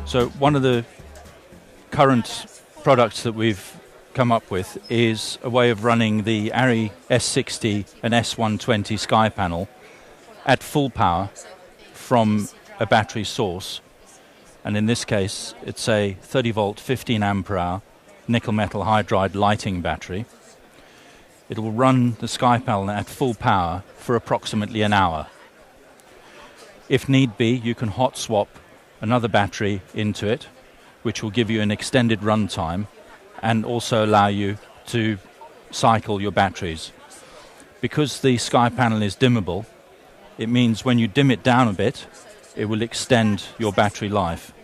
So one of the current products that we've come up with is a way of running the ARRI S60 and S120 Sky panel at full power from a battery source. And in this case, it's a 30 volt, 15 ampere hour nickel metal hydride lighting battery. It will run the Sky panel at full power for approximately an hour. If need be, you can hot swap another battery into it, which will give you an extended run time and also allow you to cycle your batteries. Because the Sky panel is dimmable, it means when you dim it down a bit, it will extend your battery life.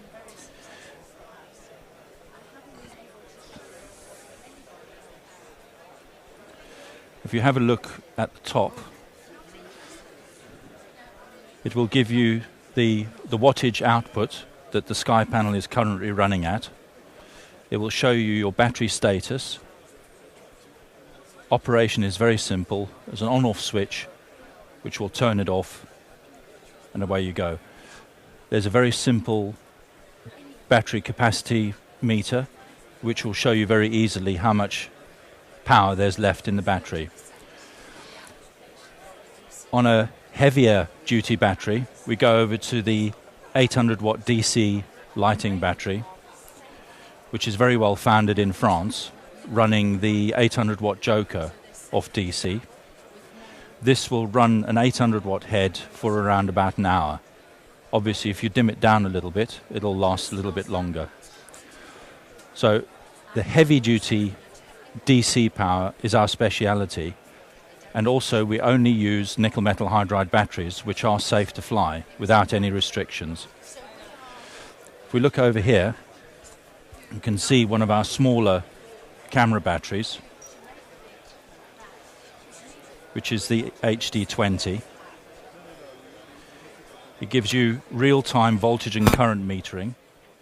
If you have a look at the top, it will give you the wattage output that the Sky panel is currently running at. It will show you your battery status. Operation is very simple. There's an on-off switch which will turn it off, and away you go. There's a very simple battery capacity meter which will show you very easily how much power there's left in the battery. On a heavier duty battery, we go over to the 800 watt DC lighting battery, which is very well founded in France, running the 800 watt Joker off DC. This will run an 800 watt head for around about an hour. Obviously, if you dim it down a little bit, it'll last a little bit longer. So the heavy duty DC power is our speciality, and also we only use nickel metal hydride batteries which are safe to fly without any restrictions. If we look over here, you can see one of our smaller camera batteries, which is the HD20. It gives you real-time voltage and current metering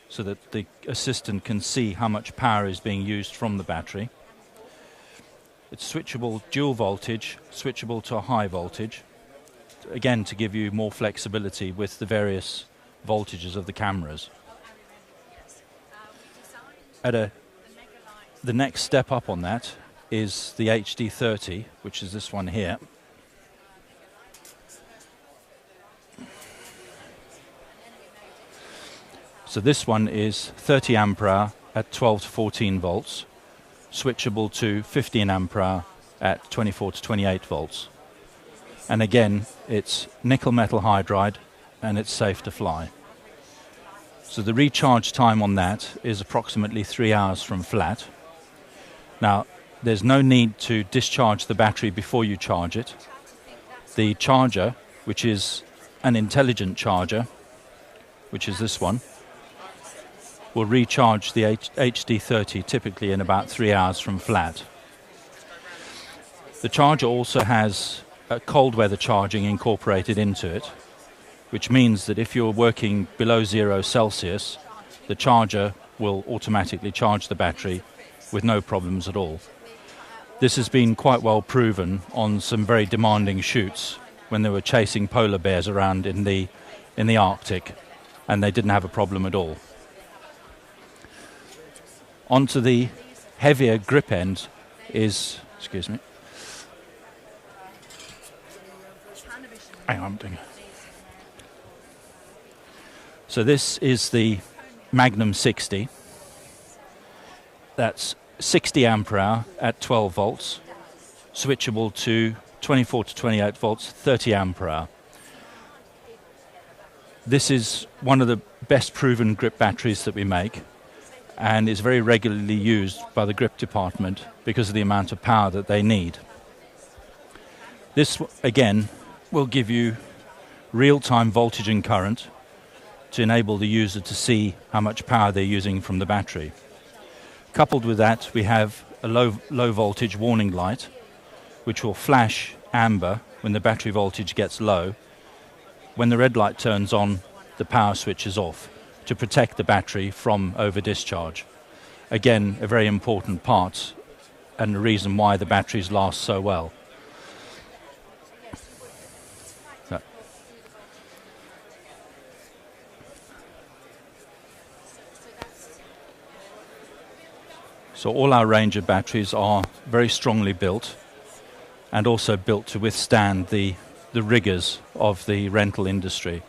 so that the assistant can see how much power is being used from the battery. It's switchable dual voltage, switchable to a high voltage, again to give you more flexibility with the various voltages of the cameras. The next step up on that is the HD30, which is this one here. So this one is 30 ampere hour at 12 to 14 volts. Switchable to 15 ampere hour at 24 to 28 volts. And again, it's nickel metal hydride and it's safe to fly. So the recharge time on that is approximately 3 hours from flat. Now, there's no need to discharge the battery before you charge it. The charger, which is an intelligent charger, which is this one, will recharge the HD30 typically in about 3 hours from flat. The charger also has a cold weather charging incorporated into it, which means that if you're working below 0 Celsius, the charger will automatically charge the battery with no problems at all. This has been quite well proven on some very demanding shoots when they were chasing polar bears around in the Arctic, and they didn't have a problem at all. Onto the heavier grip end is, excuse me, hang on, I'm doing it. So this is the Magnum 60. That's 60 ampere hour at 12 volts, switchable to 24 to 28 volts, 30 ampere hour. This is one of the best proven grip batteries that we make, and is very regularly used by the grip department because of the amount of power that they need. This, again, will give you real-time voltage and current to enable the user to see how much power they're using from the battery. Coupled with that, we have a low voltage warning light, which will flash amber when the battery voltage gets low. When the red light turns on, the power switch is off, to protect the battery from over discharge. Again, a very important part and the reason why the batteries last so well. So all our range of batteries are very strongly built and also built to withstand the rigours of the rental industry.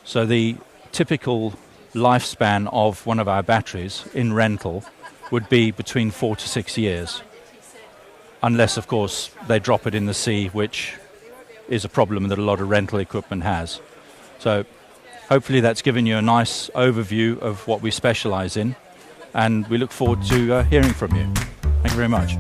So the typical lifespan of one of our batteries in rental would be between 4 to 6 years, unless, of course, they drop it in the sea, which is a problem that a lot of rental equipment has. So hopefully that's given you a nice overview of what we specialise in, and we look forward to hearing from you. Thank you very much.